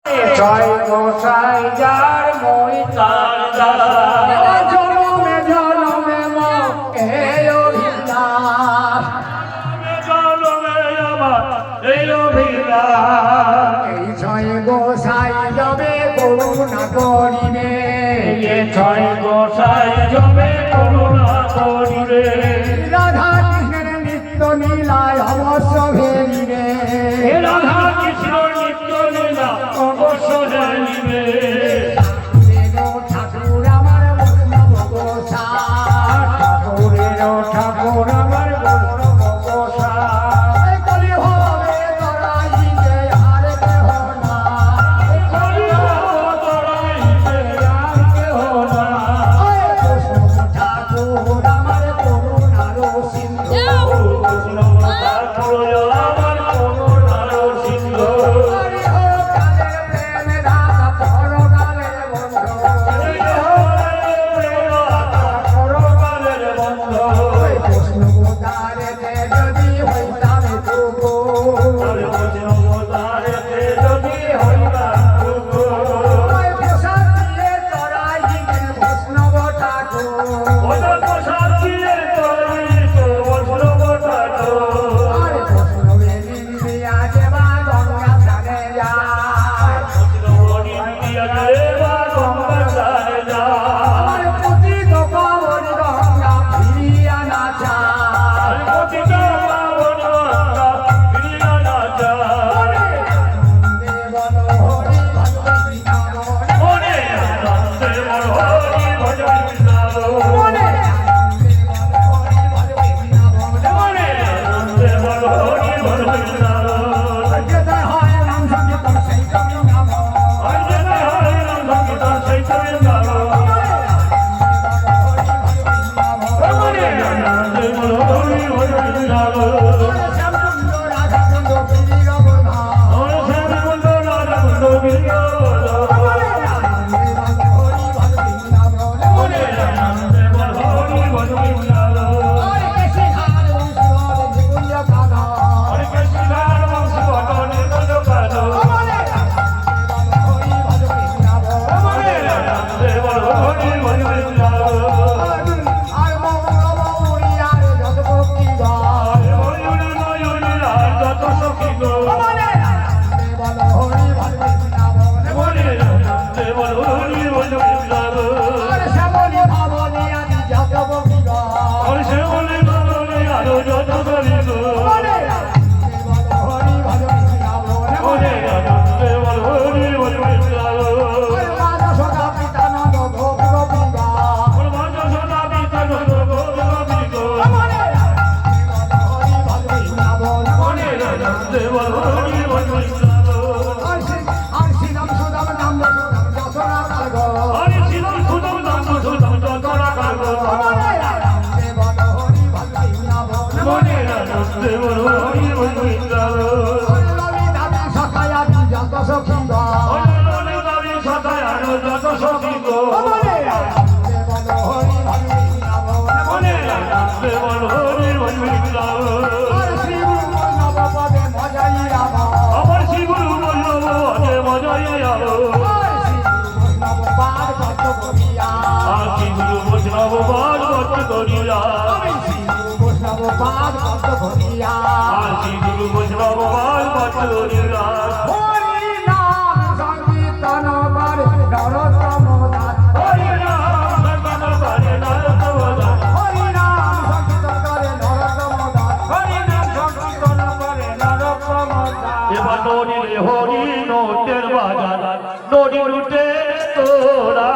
জয় গোসাই যার মই তার দাদা জনমে জনমে এই অভিলাষ জনমে আমার এই অভিলাষ এই জয় গোসাই যাবে করুণা করিবে জয় গোসাই যাবে করুণা করিবে রাধা কৃষ্ণের নিত্য লীলায় অবশ্য ভেরিবে রাধা কৃষ্ণ নিত্য লীলা অবশ্য জানিবে ঠাকুর আমার বৈষ্ণব গোসাই ঠাকুর আমার বৈষ্ণব গোসাই কলি হবে তরাইতে আর কেহ না কলি হবে তরাইতে আর কেহ না ঠাকুর আমার করুণার সিন্ধু বৈষ্ণব ঠাকুর আমার করুণার সিন্ধু হরি নোটের বাজার নদী লুটে তোরা